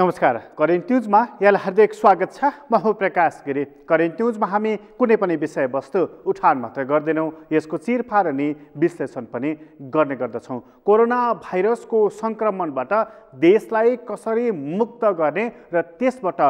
नमस्कार, करेन्ट न्युजमा यहाँलाई हार्दिक स्वागत छ। म हो प्रकाश गिरी। करेन्ट न्युजमा हामी कुनै पनि विषयवस्तु उठान मात्र गर्दैनौँ, यसको चिरफार अनि विश्लेषण पनि गर्ने गर्दछौँ। कोरोना भाइरसको सङ्क्रमणबाट देशलाई कसरी मुक्त गर्ने र त्यसबाट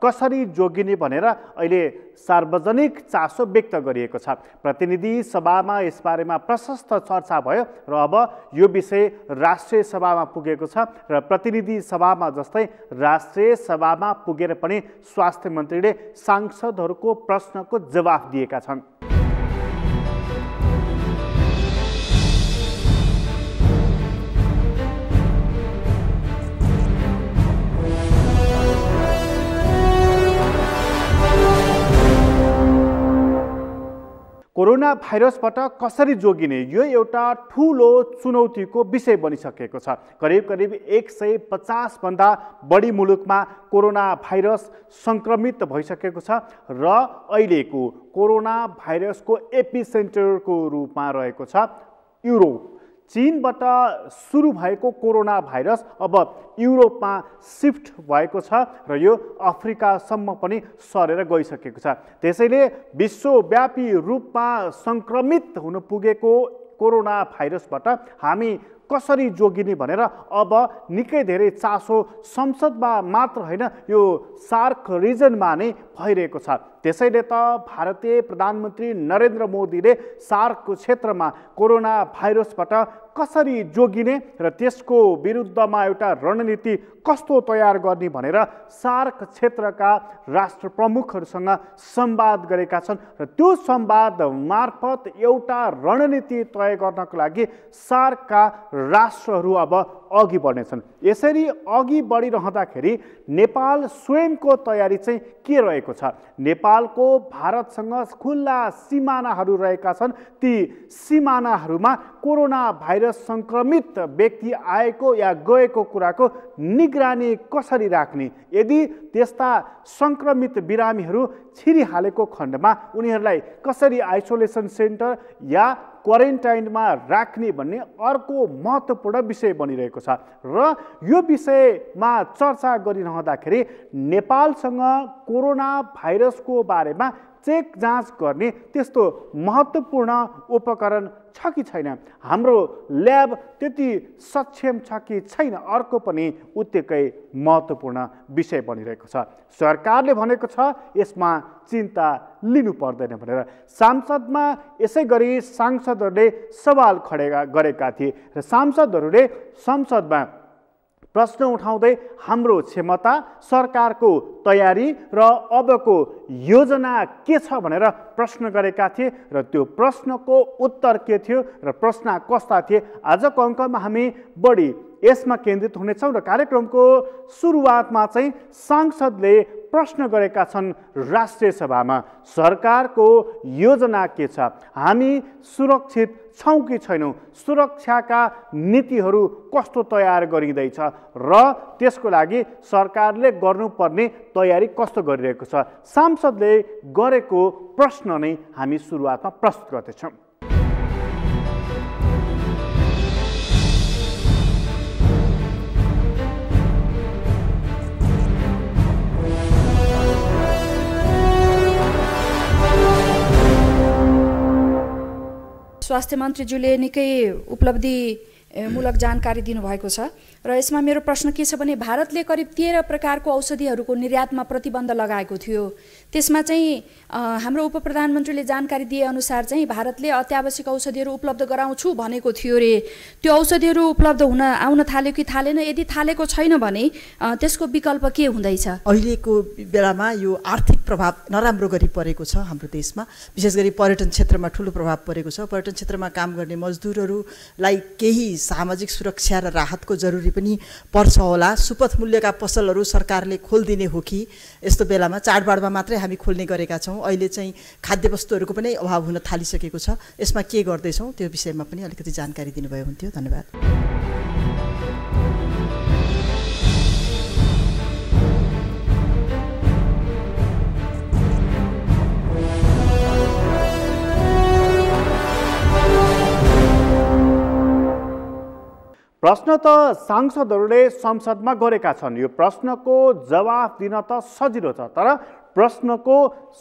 कसरी जोगिने भनेर अहिले सार्वजनिक चासो व्यक्त गरिएको छ। प्रतिनिधि सभामा यसबारेमा प्रशस्त चर्चा भयो र अब यो विषय राष्ट्रिय सभामा पुगेको छ र प्रतिनिधि सभामा जस्तै राष्ट्रिय सभामा पुगेर पनि स्वास्थ्य मन्त्रीले सांसदहरूको प्रश्नको जवाफ दिएका छन्। कोरोना भाइरसबाट कसरी जोगिने यो एउटा ठुलो चुनौतीको विषय बनिसकेको छ। करिब 150 भन्दा बढी मुलुकमा कोरोना भाइरस सङ्क्रमित भइसकेको छ र अहिलेको कोरोना भाइरसको एपिसेन्टरको रूपमा रहेको छ युरोप। चीनबाट सुरु भएको कोरोना भाइरस अब युरोपमा सिफ्ट भएको छ र यो अफ्रिकासम्म पनि सरेर गइसकेको छ। त्यसैले विश्वव्यापी रूपमा सङ्क्रमित हुन पुगेको कोरोना भाइरसबाट हामी कसरी जोगिने भनेर अब निकै धेरै चासो संसदमा मात्र होइन, यो सार्क रिजनमा नै भइरहेको छ। त्यसैले त भारतीय प्रधानमन्त्री नरेन्द्र मोदीले सार्क क्षेत्रमा कोरोना भाइरसबाट कसरी जोगिने र त्यसको विरुद्धमा एउटा रणनीति कस्तो तयार गर्ने भनेर सार्क क्षेत्रका राष्ट्र प्रमुखहरूसँग संवाद गरेका छन् र त्यो संवाद मार्फत एउटा रणनीति तय गर्नको लागि सार्कका राष्ट्रहरू अब अघि बढ्नेछन्। यसरी अघि बढिरहँदाखेरि नेपाल स्वयंको तयारी चाहिँ के रहेको छ? नेपालको भारतसँग खुल्ला सिमानाहरू रहेका छन्। ती सिमानाहरूमा कोरोना भाइरस सङ्क्रमित व्यक्ति आएको या गएको कुराको निगरानी कसरी राख्ने? यदि त्यस्ता सङ्क्रमित बिरामीहरू छिरिहालेको खण्डमा उनीहरूलाई कसरी आइसोलेसन सेन्टर या क्वारेन्टाइनमा राख्ने भन्ने अर्को महत्त्वपूर्ण विषय बनिरहेको छ र यो विषयमा चर्चा गरिरहँदाखेरि नेपालसँग कोरोना भाइरसको बारेमा चेक जाँच गर्ने त्यस्तो महत्त्वपूर्ण उपकरण छ कि छैन, हाम्रो ल्याब त्यति सक्षम छ कि छैन, अर्को पनि उत्तिकै महत्त्वपूर्ण विषय बनिरहेको छ। सरकारले भनेको छ यसमा चिन्ता लिनु पर्दैन भनेर। सांसदमा यसै गरी सांसदहरूले सवाल गरेका थिए र सांसदहरूले संसदमा प्रश्न उठाउँदै हाम्रो क्षमता, सरकारको तयारी र अबको योजना के छ भनेर प्रश्न गरेका थिए र त्यो प्रश्नको उत्तर के थियो र प्रश्न कस्ता थिए, आजको अङ्कमा हामी बढी यसमा केन्द्रित हुनेछौँ र कार्यक्रमको सुरुवातमा चाहिँ सांसदले प्रश्न गरेका छन् राष्ट्रिय सभामा, सरकारको योजना के छ? हामी सुरक्षित छौँ कि छैनौँ? सुरक्षाका नीतिहरू कस्तो तयार गरिँदैछ र त्यसको लागि सरकारले गर्नुपर्ने तयारी कस्तो गरिरहेको छ? सांसदले गरेको प्रश्न नै हामी सुरुवातमा प्रस्तुत गर्दैछौँ। स्वास्थ्य मन्त्रीज्यूले निकै उपलब्धिमूलक जानकारी दिनुभएको छ र यसमा मेरो प्रश्न के छ भने भारतले करिब 13 प्रकारको औषधिहरूको निर्यातमा प्रतिबन्ध लगाएको थियो। त्यसमा चाहिँ हाम्रो उप प्रधानमन्त्रीले जानकारी दिएअनुसार चाहिँ भारतले अत्यावश्यक औषधिहरू उपलब्ध गराउँछु भनेको थियो रे। त्यो औषधिहरू उपलब्ध आउन थाल्यो कि थालेन? यदि थालेको छैन भने त्यसको विकल्प के हुँदैछ? अहिलेको बेलामा यो आर्थिक प्रभाव नराम्रो गरी परेको छ हाम्रो देशमा, विशेष गरी पर्यटन क्षेत्रमा ठुलो प्रभाव परेको छ। पर्यटन क्षेत्रमा काम गर्ने मजदुरहरूलाई केही सामाजिक सुरक्षा र राहतको जरुरी पनि पर्छ होला। सुपथ मूल्यका पसलहरू सरकारले खोलिदिने हो कि? यस्तो बेलामा चाडबाडमा मात्रै हामी खोल्ने गरेका छौँ, अहिले चाहिँ खाद्य वस्तुहरूको पनि अभाव हुन थालिसकेको छ। यसमा के गर्दैछौँ त्यो विषयमा पनि अलिकति जानकारी दिनुभयो हुन्थ्यो। धन्यवाद। प्रश्न त सांसदहरूले संसदमा गरेका छन्। यो प्रश्नको जवाफ दिन त सजिलो छ, तर प्रश्नको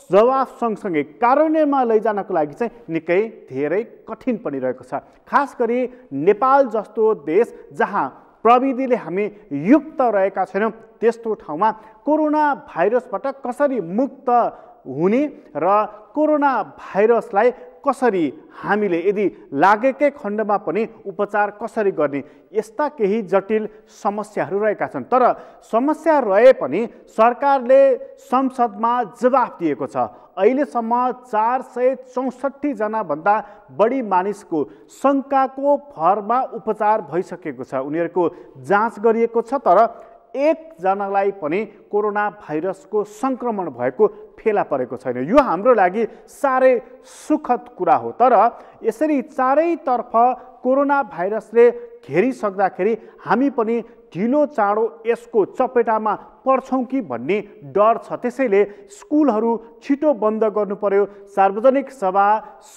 जवाफ सँगसँगै कार्यान्वयनमा लैजानको लागि चाहिँ निकै धेरै कठिन पनि रहेको छ। खास गरी नेपाल जस्तो देश जहाँ प्रविधिले हामी युक्त रहेका छैनौँ, त्यस्तो ठाउँमा कोरोना भाइरसबाट कसरी मुक्त हुने र कोरोना भाइरसलाई कसरी हामीले यदि लागेकै खण्डमा पनि उपचार कसरी गर्ने, यस्ता केही जटिल समस्याहरू रहेका छन्। तर समस्या रहे पनि सरकारले संसदमा जवाफ दिएको छ। अहिलेसम्म 464 जनाभन्दा बढी मानिसको शङ्काको भरमा उपचार भइसकेको छ, उनीहरूको जाँच गरिएको छ, तर एकजनालाई पनि कोरोना भाइरसको सङ्क्रमण भएको फेला परेको छैन। यो हाम्रो लागि साह्रै सुखद कुरा हो। तर यसरी चारैतर्फ कोरोना भाइरसले घेरिसक्दाखेरि हामी पनि ढिलो चाँडो यसको चपेटामा पर्छौँ कि भन्ने डर छ। त्यसैले स्कुलहरू छिटो बन्द गर्नु पर्यो, सार्वजनिक सभा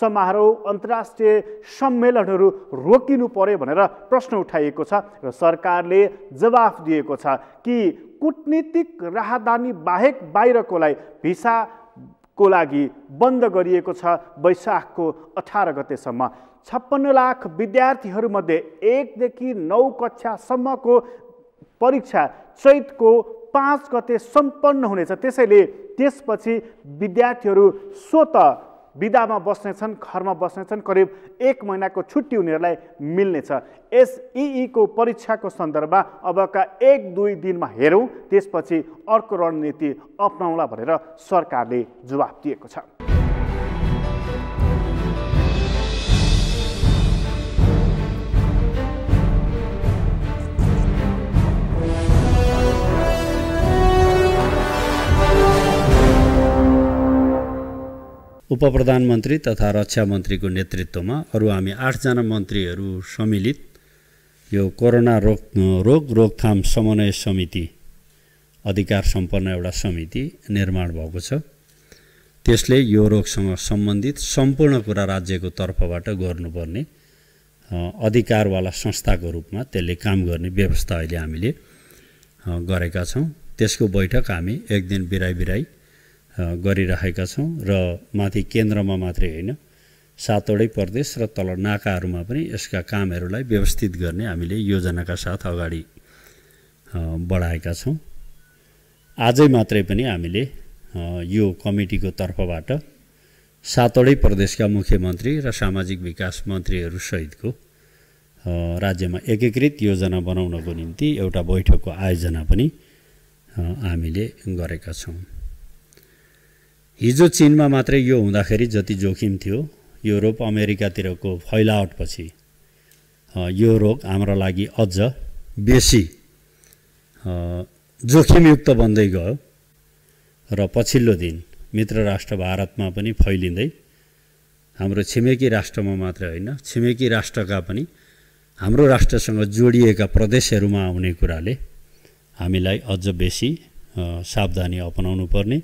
समारोह अन्तर्राष्ट्रिय सम्मेलनहरू रोकिनु पर्यो भनेर प्रश्न उठाइएको छ र सरकारले जवाफ दिएको छ कि कूटनीतिक राहदानी बाहेक बाहिरकोलाई भिसाको लागि बन्द गरिएको छ वैशाखको 18 गतेसम्म। 56 लाख विद्यार्थीहरूमध्ये 1 देखि 9 कक्षासम्मको परीक्षा चैतको 5 गते सम्पन्न हुनेछ। त्यसैले त्यसपछि विद्यार्थीहरू स्वत बिदामा बस्नेछन्, घरमा बस्नेछन्। करिब 1 महिनाको छुट्टी उनीहरूलाई मिल्नेछ। एसईई को परीक्षाको सन्दर्भमा अबका 1-2 दिनमा हेरौँ, त्यसपछि अर्को रणनीति अपनाउला भनेर सरकारले जवाफ दिएको छ। उपप्रधानमन्त्री तथा रक्षा मन्त्रीको नेतृत्वमा अरू हामी 8 जना मन्त्रीहरू सम्मिलित यो कोरोना रोकथाम समन्वय समिति अधिकार सम्पन्न एउटा समिति निर्माण भएको छ। त्यसले यो रोगसँग सम्बन्धित सम्पूर्ण कुरा राज्यको तर्फबाट गर्नुपर्ने अधिकारवाला संस्थाको रूपमा त्यसले काम गर्ने व्यवस्था अहिले हामीले गरेका छौँ। त्यसको बैठक हामी एक दिन बिराई गरिरहेका छौँ र माथि केन्द्रमा मात्रै होइन 7वटै प्रदेश र तल नाकाहरूमा पनि यसका कामहरूलाई व्यवस्थित गर्ने हामीले योजनाका साथ अगाडि बढाएका छौँ। आजै मात्रै पनि हामीले यो कमिटीको तर्फबाट 7वटै प्रदेशका मुख्यमन्त्री र सामाजिक विकास मन्त्रीहरू सहितको राज्यमा एकीकृत योजना बनाउनको निम्ति एउटा बैठकको आयोजना पनि हामीले गरेका छौँ। हिजो चीनमा मात्रै यो हुँदाखेरि जति जोखिम थियो, युरोप अमेरिकातिरको फैलावटपछि यो रोग हाम्रो लागि अझ बेसी जोखिमयुक्त बन्दै गयो र पछिल्लो दिन मित्र राष्ट्र भारतमा पनि फैलिँदै हाम्रो छिमेकी राष्ट्रमा मात्रै होइन, छिमेकी राष्ट्रका पनि हाम्रो राष्ट्रसँग जोडिएका प्रदेशहरूमा आउने कुराले हामीलाई अझ बेसी सावधानी अपनाउनु पर्ने,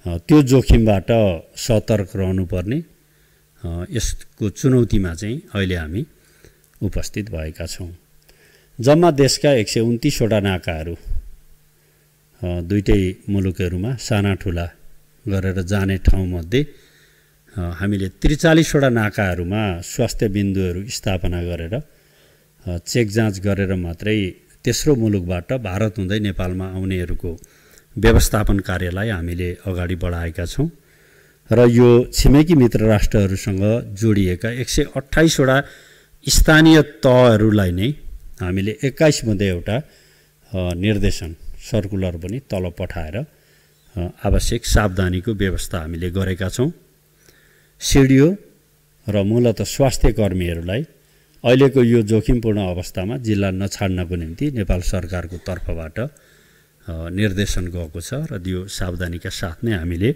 त्यो जोखिमबाट सतर्क रहनुपर्ने यसको चुनौतीमा चाहिँ अहिले हामी उपस्थित भएका छौँ। जम्मा देशका 129 वटा नाकाहरू दुईटै मुलुकहरूमा साना ठुला गरेर जाने ठाउँमध्ये हामीले 43 वटा नाकाहरूमा स्वास्थ्य बिन्दुहरू स्थापना गरेर चेक जाँच गरेर मात्रै तेस्रो मुलुकबाट भारत हुँदै नेपालमा आउनेहरूको व्यवस्थापन कार्यलाई हामीले अगाडि बढाएका छौँ र यो छिमेकी मित्र राष्ट्रहरूसँग जोडिएका 128 वटा स्थानीय तहहरूलाई नै हामीले 21 मध्ये एउटा निर्देशन सर्कुलर पनि तल पठाएर आवश्यक सावधानीको व्यवस्था हामीले गरेका छौँ। सिडिओ र मूलत स्वास्थ्य कर्मीहरूलाई अहिलेको यो जोखिमपूर्ण अवस्थामा जिल्ला नछाड्नको निम्ति नेपाल सरकारको तर्फबाट निर्देशन गएको छ र यो सावधानीका साथ नै हामीले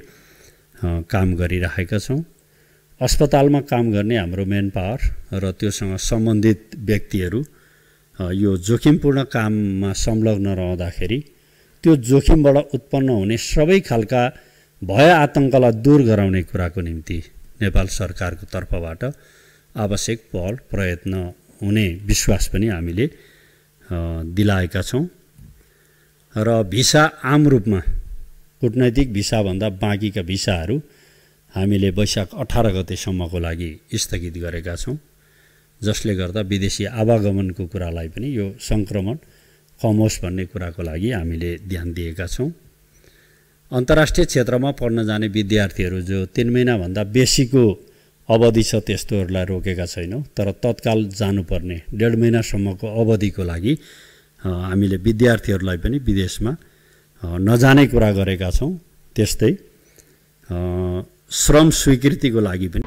काम गरिरहेका छौँ। अस्पतालमा काम गर्ने हाम्रो मेन पावर र त्योसँग सम्बन्धित व्यक्तिहरू यो जोखिमपूर्ण काममा संलग्न रहँदाखेरि त्यो जोखिमबाट उत्पन्न हुने सबै खालका भय आतङ्कलाई दूर गराउने कुराको निम्ति नेपाल सरकारको तर्फबाट आवश्यक पहल प्रयत्न हुने विश्वास पनि हामीले दिलाएका छौँ। र भिसा आम रूपमा कूटनैतिक भिसाभन्दा बाँकीका भिसाहरू हामीले वैशाख 18 गतेसम्मको लागि स्थगित गरेका छौँ, जसले गर्दा विदेशी आवागमनको कुरालाई पनि यो सङ्क्रमण कम होस् भन्ने कुराको लागि हामीले ध्यान दिएका छौँ। अन्तर्राष्ट्रिय क्षेत्रमा पढ्न जाने विद्यार्थीहरू जो 3 महिनाभन्दा बेसीको अवधि छ त्यस्तोहरूलाई रोकेका छैनौँ, तर तत्काल जानुपर्ने 1.5 महिनासम्मको अवधिको लागि हामीले विद्यार्थीहरूलाई पनि विदेशमा नजाने कुरा गरेका छौँ। त्यस्तै श्रम स्वीकृतिको लागि पनि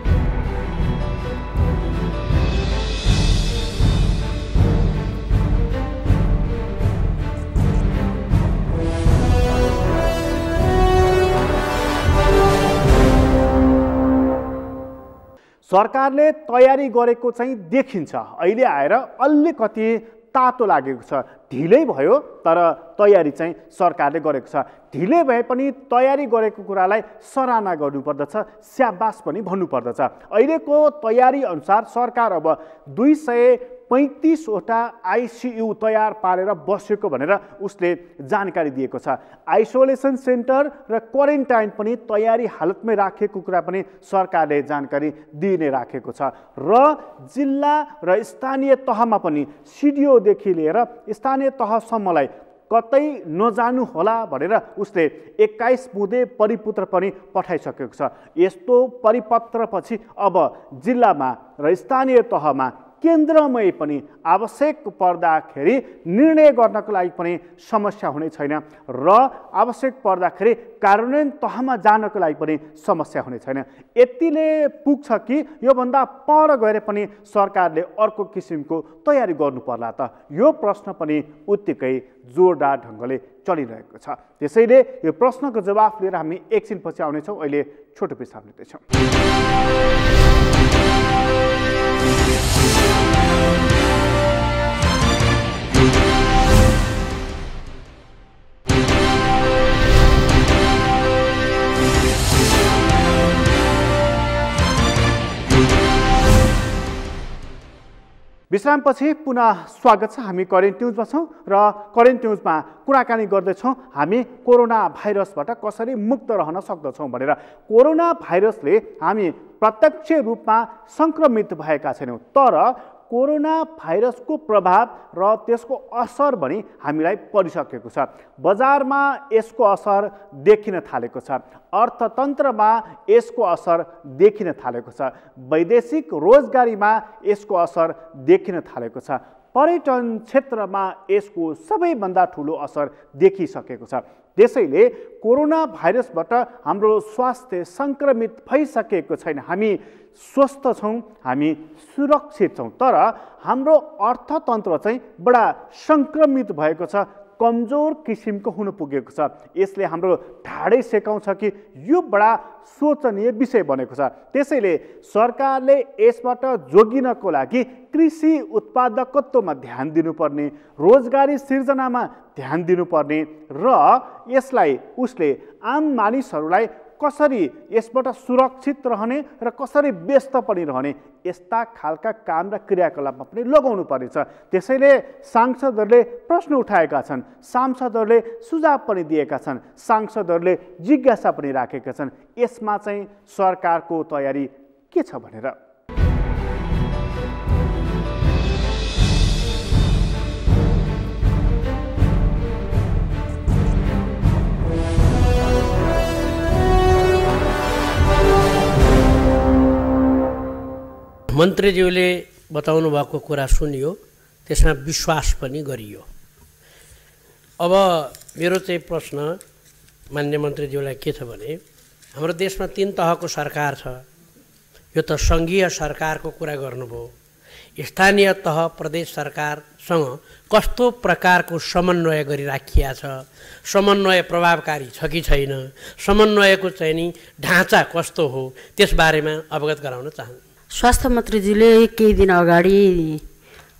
सरकारले तयारी गरेको चाहिँ देखिन्छ। अहिले आएर अलिकति तातो लागेको छ, ढिलै भयो तर तयारी चाहिँ सरकारले गरेको छ। ढिलै भए पनि तयारी गरेको कुरालाई सराहना गर्नुपर्दछ, स्याबास पनि भन्नुपर्दछ। अहिलेको तयारी अनुसार सरकार अब 235वटा आइसियु तयार पारेर बसेको भनेर उसले जानकारी दिएको छ। आइसोलेसन सेन्टर र क्वारेन्टाइन पनि तयारी हालतमै राखेको कुरा पनि सरकारले जानकारी दिने राखेको छ। र जिल्ला र स्थानीय तहमा पनि सिडिओदेखि लिएर स्थानीय तहसम्मलाई कतै नजानु होला भनेर उसले 21 बुँदे परिपत्र पनि पठाइसकेको छ। यस्तो परिपत्रपछि अब जिल्लामा र स्थानीय तहमा केन्द्रमै पनि आवश्यक पर्दाखेरि निर्णय गर्नको लागि पनि समस्या हुने छैन र आवश्यक पर्दाखेरि कार्यान्वयन तहमा जानको लागि पनि समस्या हुने छैन। यतिले पुग्छ कि योभन्दा पर गएर पनि सरकारले अर्को किसिमको तयारी गर्नु पर्ला त? यो प्रश्न पनि उत्तिकै जोरदार ढङ्गले चलिरहेको छ। त्यसैले यो प्रश्नको जवाफ लिएर हामी एकछिनपछि आउनेछौँ। अहिले छोटो विश्राम लिँदैछौँ। विश्रामपछि पुनः स्वागत छ। हामी करेन्ट न्युजमा छौँ र करेन्ट न्युजमा कुराकानी गर्दैछौँ हामी कोरोना भाइरसबाट कसरी मुक्त रहन सक्दछौँ भनेर। कोरोना भाइरसले हामी प्रत्यक्ष रूपमा सङ्क्रमित भएका छैनौँ, तर कोरोना भाइरसको प्रभाव र त्यसको असर पनि हामीलाई परिसकेको छ। बजारमा यसको असर देखिन थालेको छ, अर्थतन्त्रमा यसको असर देखिन थालेको छ, वैदेशिक रोजगारीमा यसको असर देखिन थालेको छ, पर्यटन क्षेत्रमा यसको सबैभन्दा ठुलो असर देखिसकेको छ। त्यसैले कोरोना भाइरसबाट हाम्रो स्वास्थ्य सङ्क्रमित भइसकेको छैन, हामी स्वस्थ छौँ, हामी सुरक्षित छौँ, तर हाम्रो अर्थतन्त्र चाहिँ बडा सङ्क्रमित भएको छ, कमजोर किसिमको हुन पुगेको छ। यसले हाम्रो ढाडै सेकाउँछ कि यो बडा सोचनीय विषय बनेको छ। त्यसैले सरकारले यसबाट जोगिनको लागि कृषि उत्पादकत्वमा ध्यान दिनुपर्ने, रोजगारी सिर्जनामा ध्यान दिनुपर्ने र यसलाई उसले आम मानिसहरूलाई कसरी यसबाट सुरक्षित रहने र कसरी व्यस्त पनि रहने यस्ता खालका काम र क्रियाकलापमा पनि लगाउनु पर्नेछ। त्यसैले सांसदहरूले प्रश्न उठाएका छन्, सांसदहरूले सुझाव पनि दिएका छन्, सांसदहरूले जिज्ञासा पनि राखेका छन्, यसमा चाहिँ सरकारको तयारी के छ भनेर। मन्त्रीज्यूले बताउनु भएको कुरा सुनियो, त्यसमा विश्वास पनि गरियो। अब मेरो चाहिँ प्रश्न माननीय मन्त्रीज्यूलाई के छ भने, हाम्रो देशमा 3 तहको सरकार छ। यो त सङ्घीय सरकारको कुरा गर्नुभयो। स्थानीय तह प्रदेश सरकारसँग कस्तो प्रकारको समन्वय गरिराखिया छ, समन्वय प्रभावकारी छ कि छैन, समन्वयको चाहिँ नि ढाँचा कस्तो हो, त्यसबारेमा अवगत गराउन चाहन्छु। स्वास्थ्य मन्त्रीजीले केही दिन अगाडि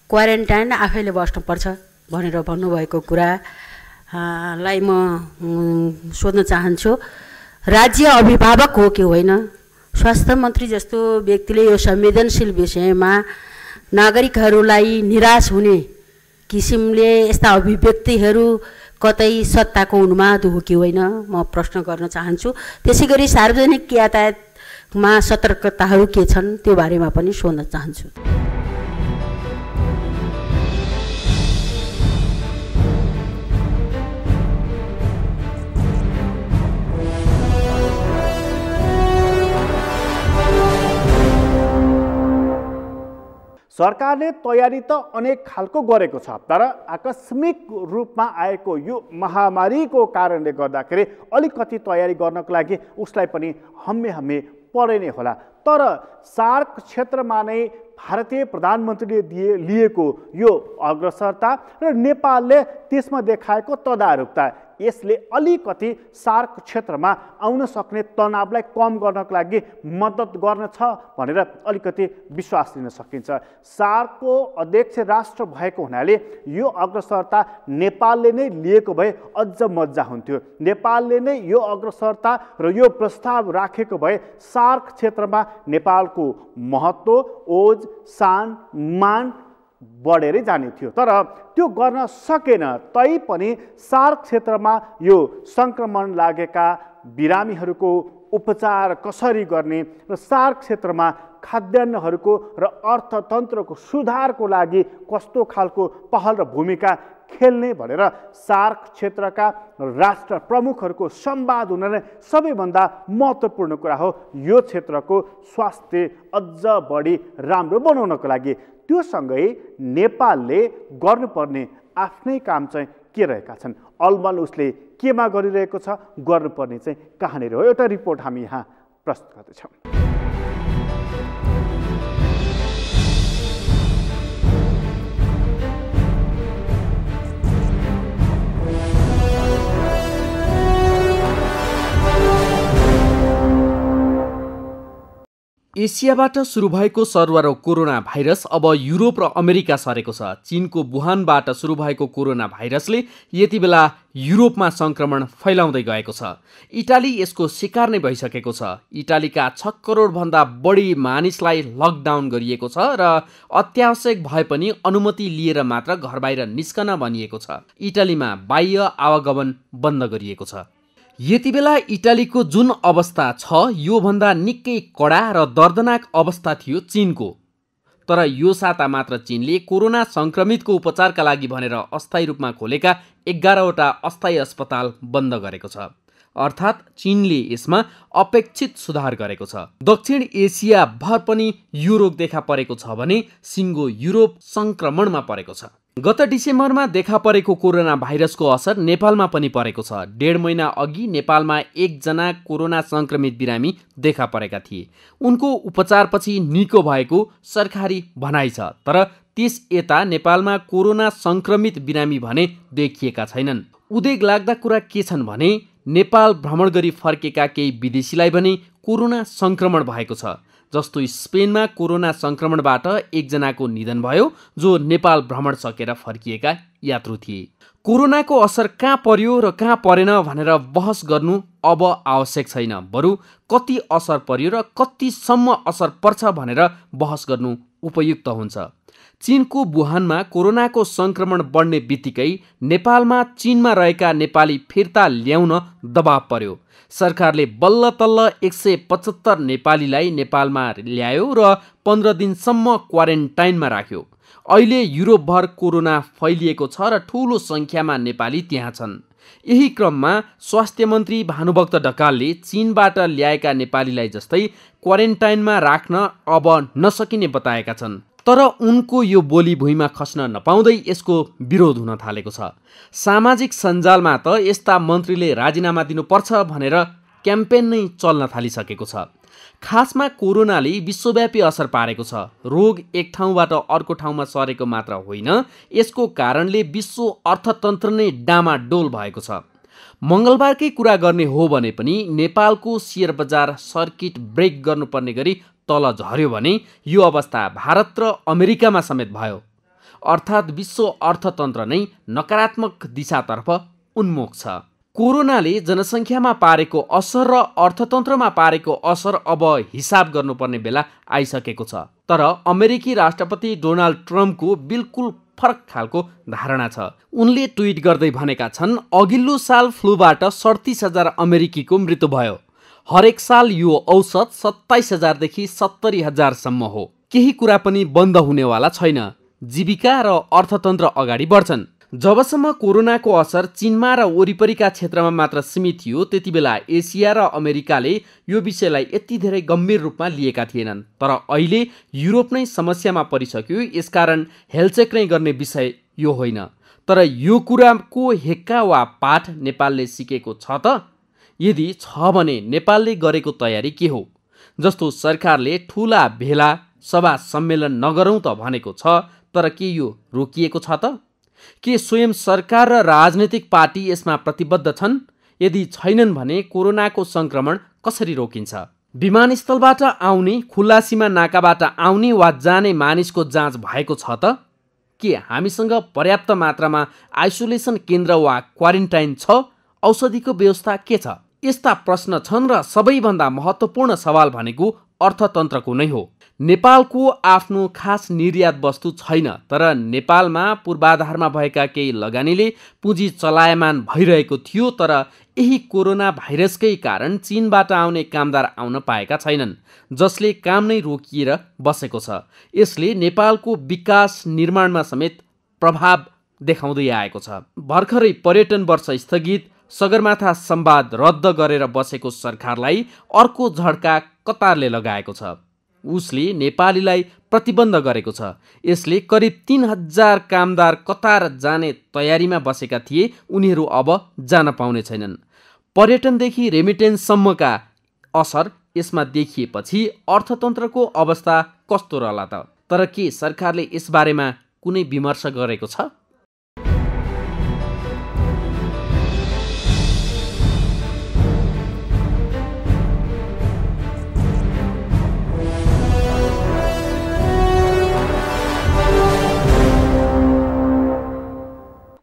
क्वारेन्टाइन आफैले बस्नुपर्छ भनेर भन्नुभएको कुरालाई म सोध्न चाहन्छु। राज्य अभिभावक हो कि होइन? स्वास्थ्य मन्त्री जस्तो व्यक्तिले यो संवेदनशील विषयमा नागरिकहरूलाई निराश हुने किसिमले यस्ता अभिव्यक्तिहरू कतै सत्ताको उन्माद हो कि होइन म प्रश्न गर्न चाहन्छु। त्यसै गरी सार्वजनिक यातायातमा सतर्कताहरू के छन् त्यो बारेमा पनि सोध्न चाहन्छु। सरकारले तयारी त अनेक खालको गरेको छ, तर आकस्मिक रूपमा आएको यो महामारीको कारणले गर्दाखेरि अलिकति तयारी गर्नको लागि उसलाई पनि हम्मे परे नै होला। तर सार्क क्षेत्रमा नै भारतीय प्रधानमन्त्रीले लिएको यो अग्रसरता र नेपालले त्यसमा देखाएको तदारुकता, यसले अलिकति सार्क क्षेत्रमा आउन सक्ने तनावलाई कम गर्नको लागि मद्दत गर्नेछ भनेर अलिकति विश्वास लिन सकिन्छ। सार्कको अध्यक्ष राष्ट्र भएको हुनाले यो अग्रसरता नेपालले नै लिएको भए अझ मजा हुन्थ्यो। नेपालले नै यो अग्रसरता र यो प्रस्ताव राखेको भए सार्क क्षेत्रमा नेपालको महत्त्व, ओज, शान, मान बढेरै जाने थियो। तर त्यो गर्न सकेन। तैपनि सार्क क्षेत्रमा यो सङ्क्रमण लागेका बिरामीहरूको उपचार कसरी गर्ने र सार्क क्षेत्रमा खाद्यान्नहरूको र अर्थतन्त्रको सुधारको लागि कस्तो खालको पहल र भूमिका खेल्ने भनेर सार्क क्षेत्रका राष्ट्र प्रमुखहरूको संवाद हुन नै सबैभन्दा महत्त्वपूर्ण कुरा हो। यो क्षेत्रको स्वास्थ्य अझ बढी राम्रो बनाउनको लागि त्यो सँगै नेपालले गर्नुपर्ने आफ्नै काम चाहिँ के रहेका छन्, अलमल उसले केमा गरिरहेको छ, गर्नुपर्ने चाहिँ कहाँनिर हो, एउटा रिपोर्ट हामी यहाँ प्रस्तुत गर्दैछौँ। एसियाबाट सुरु भएको सर्वरो कोरोना भाइरस अब युरोप र अमेरिका सरेको छ। चीनको वुहानबाट सुरु भएको कोरोना भाइरसले यति बेला युरोपमा संक्रमण फैलाउँदै गएको छ। इटाली यसको शिकार नै भइसकेको छ। इटालीका 6 करोडभन्दा बढी मानिसलाई लकडाउन गरिएको छ र अत्यावश्यक भए पनि अनुमति लिएर मात्र घर बाहिर निस्कन भनिएको छ। इटालीमा बाह्य आवागमन बन्द गरिएको छ। यति बेला इटालीको जुन अवस्था छ योभन्दा निकै कडा र दर्दनाक अवस्था थियो चीनको। तर यो साता मात्र चीनले कोरोना संक्रमितको उपचारका लागि भनेर अस्थायी रूपमा खोलेका 11वटा अस्थायी अस्पताल बन्द गरेको छ। अर्थात् चीनले यसमा अपेक्षित सुधार गरेको छ। दक्षिण एसिया भर पनि यो रोग देखा परेको छ भने सिङ्गो युरोप संक्रमणमा परेको छ। गत डिसेम्बरमा देखा परेको कोरोना भाइरसको असर नेपालमा पनि परेको छ। 1.5 महिना अघि नेपालमा एकजना कोरोना संक्रमित बिरामी देखा परेका थिए। उनको उपचारपछि निको भएको सरकारी भनाइ छ। तर त्यस यता नेपालमा कोरोना संक्रमित बिरामी भने देखिएका छैनन्। उदेक लाग्दा कुरा के छन् भने नेपाल भ्रमण गरी फर्केका केही विदेशीलाई भने कोरोना संक्रमण भएको छ। जस्तो स्पेनमा कोरोना संक्रमणबाट एकजनाको निधन भयो जो नेपाल भ्रमण सकेर फर्किएका यात्रु थिए। कोरोनाको असर कहाँ पर्यो र कहाँ परेन भनेर बहस गर्नु अब आवश्यक छैन, बरु कति असर पर्यो र कतिसम्म असर पर्छ भनेर बहस गर्नु उपयुक्त हुन्छ। चीनको वुहानमा कोरोनाको संक्रमण बढ्ने बित्तिकै नेपालमा चीनमा रहेका नेपाली फिर्ता ल्याउन दबाव पर्यो। सरकारले बल्ल तल्ल 175 नेपालीलाई नेपालमा ल्यायो र 15 दिनसम्म क्वारेन्टाइनमा राख्यो। अहिले युरोपभर कोरोना फैलिएको छ र ठूलो संख्यामा नेपाली त्यहाँ छन्। यही क्रममा स्वास्थ्य मन्त्री भानुभक्त ढकालले चीनबाट ल्याएका नेपालीलाई जस्तै क्वारेन्टाइनमा राख्न अब नसकिने बताएका छन्। तर उनको यो बोली भुइँमा खस्न नपाउँदै यसको विरोध हुन थालेको छ। सामाजिक सञ्जालमा त यस्ता मन्त्रीले राजीनामा दिनुपर्छ भनेर क्याम्पेन नै चल्न थालिसकेको छ। खासमा कोरोनाले विश्वव्यापी असर पारेको छ। रोग एक ठाउँबाट अर्को ठाउँमा सरेको मात्र होइन, यसको कारणले विश्व अर्थतन्त्र नै डामाडोल भएको छ। मङ्गलबारकै कुरा गर्ने हो भने पनि नेपालको शेयर बजार सर्किट ब्रेक गर्नुपर्ने गरी तल झर्यो भने यो अवस्था भारत र अमेरिकामा समेत भयो। अर्थात् विश्व अर्थतन्त्र नै नकारात्मक दिशातर्फ उन्मुख छ। कोरोनाले जनसङ्ख्यामा पारेको असर र अर्थतन्त्रमा पारेको असर अब हिसाब गर्नुपर्ने बेला आइसकेको छ। तर अमेरिकी राष्ट्रपति डोनाल्ड ट्रम्पको बिल्कुल फरक खालको धारणा छ। उनले ट्विट गर्दै भनेका छन्, अघिल्लो साल फ्लूबाट 37,000 अमेरिकीको मृत्यु भयो। हरेक साल यो औसत 27,000 देखि 70,000 हो। केही कुरा पनि बन्द हुनेवाला छैन। जीविका र अर्थतन्त्र अगाडि बढ्छन्। जबसम्म कोरोनाको असर चीनमा र वरिपरिका क्षेत्रमा मात्र सीमित थियो, त्यति बेला एसिया र अमेरिकाले यो विषयलाई यति धेरै गम्भीर रूपमा लिएका थिएनन्। तर अहिले युरोप नै समस्यामा परिसक्यो। यसकारण हेलचेक्राइ गर्ने विषय यो होइन। तर यो कुराको हेक्का वा पाठ नेपालले सिकेको छ त? यदि छ भने नेपालले गरेको तयारी के हो? जस्तो सरकारले ठुला भेला सभा सम्मेलन नगरौँ त भनेको छ, तर के यो रोकिएको छ त? के स्वयं सरकार र राजनैतिक पार्टी यसमा प्रतिबद्ध छन्? यदि छैनन् भने कोरोनाको संक्रमण कसरी रोकिन्छ? विमानस्थलबाट आउने, खुल्ला सीमा नाकाबाट आउने वा जाने मानिसको जाँच भएको छ त? के हामीसँग पर्याप्त मात्रामा आइसोलेसन केन्द्र वा क्वारेन्टाइन छ? औषधिको व्यवस्था के छ? यस्ता प्रश्न छन् र सबैभन्दा महत्त्वपूर्ण सवाल भनेको अर्थतन्त्रको नै हो। नेपालको आफ्नो खास निर्यात वस्तु छैन, तर नेपालमा पूर्वाधारमा भएका केही लगानीले पुँजी चलायमान भइरहेको थियो। तर यही कोरोना भाइरसकै कारण चीनबाट आउने कामदार आउन पाएका छैनन्, जसले काम नै रोकिएर बसेको छ। यसले नेपालको विकास निर्माणमा समेत प्रभाव देखाउँदै आएको छ। भर्खरै पर्यटन वर्ष स्थगित, सगरमाथा संवाद रद्द गरेर बसेको सरकारलाई अर्को झड्का कतारले लगाएको छ। उसले नेपालीलाई प्रतिबन्ध गरेको छ। यसले करिब 3,000 कामदार कतार जाने तयारीमा बसेका थिए। उनीहरू अब जान पाउने छैनन्। पर्यटनदेखि रेमिटेन्ससम्मका असर यसमा देखिएपछि अर्थतन्त्रको अवस्था कस्तो रहला त? तर के सरकारले यसबारेमा कुनै विमर्श गरेको छ?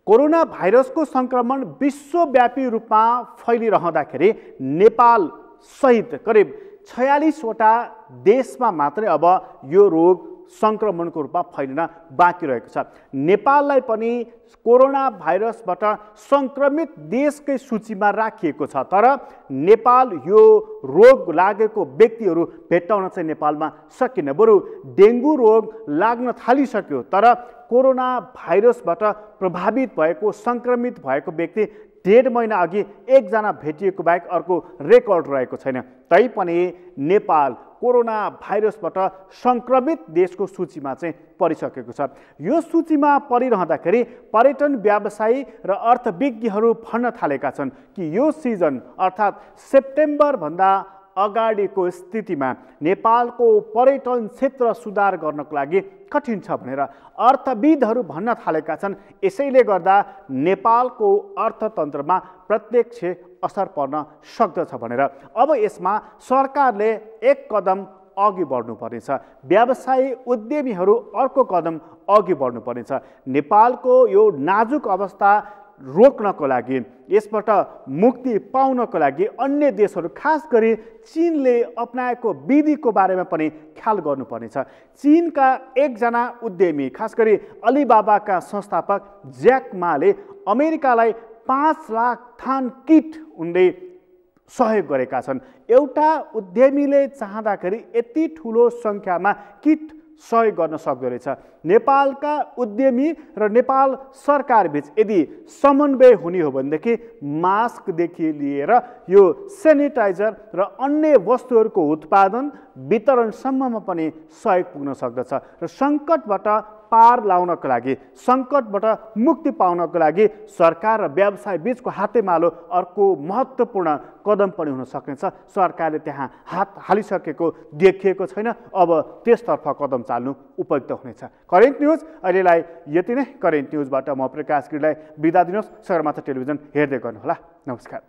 कोरोना भाइरसको संक्रमण विश्वव्यापी रूपमा फैलिरहँदाखेरि नेपाल सहित करिब 46वटा देशमा मात्रै अब यो रोग संक्रमणको रूपमा फैलिन बाँकी रहेको छ। नेपाललाई पनि कोरोना भाइरसबाट संक्रमित देशकै सूचीमा राखिएको छ। तर नेपाल यो रोग लागेको व्यक्तिहरू भेट्टाउन चाहिँ नेपालमा सकिन। बरु डेङ्गु रोग लाग्न थालिसक्यो, तर कोरोना भाइरसबाट प्रभावित भएको, संक्रमित भएको व्यक्ति 1.5 महिना अघि एकजना भेटिएको बाहेक अर्को रेकर्ड रहेको छैन। तैपनि नेपाल कोरोना भाइरसबाट संक्रमित देशको सूचीमा चाहिँ परिसकेको छ। यो सूचीमा परिरहँदाखेरि पर्यटन व्यवसायी र अर्थविज्ञहरू भन्न थालेका छन् कि यो सिजन अर्थात् सेप्टेम्बरभन्दा अगाडिको स्थितिमा नेपालको पर्यटन क्षेत्र सुधार गर्नको लागि कठिन छ भनेर अर्थविदहरू भन्न थालेका छन्। यसैले गर्दा नेपालको अर्थतन्त्रमा प्रत्यक्ष असर पर्न सक्दछ भनेर अब यसमा सरकारले एक कदम अघि बढ्नुपर्नेछ, व्यवसायी उद्यमीहरू अर्को कदम अघि बढ्नुपर्नेछ। नेपालको यो नाजुक अवस्था रोक्नको लागि, यसबाट मुक्ति पाउनको लागि अन्य देशहरू खास गरी चीनले अपनाएको विधिको बारेमा पनि ख्याल गर्नुपर्नेछ। चीनका एकजना उद्यमी खास गरी अलिबाबाका संस्थापक ज्याक माले अमेरिकालाई 5 लाख थान किट उनले सहयोग गरेका छन्। एउटा उद्यमीले चाहँदाखेरि यति ठुलो सङ्ख्यामा किट सहयोग गर्न सक्दो रहेछ। नेपालका उद्यमी र नेपाल सरकारबीच यदि समन्वय हुने हो भनेदेखि मास्कदेखि लिएर यो सेनिटाइजर र अन्य वस्तुहरूको उत्पादन वितरणसम्ममा पनि सहयोग पुग्न सक्दछ र सङ्कटबाट पार लाउनको लागि, सङ्कटबाट मुक्ति पाउनको लागि सरकार र व्यवसाय बीचको हातेमालो अर्को महत्त्वपूर्ण कदम पनि हुन सक्नेछ। सरकारले त्यहाँ हात हालिसकेको देखिएको छैन। अब त्यसतर्फ कदम चाल्नु उपयुक्त हुनेछ। करेन्ट न्युज अहिलेलाई यति नै। करेन्ट न्युजबाट म प्रकाश गिरीलाई बिदा दिनुहोस्। सगरमाथा टेलिभिजन हेर्दै गर्नुहोला। नमस्कार।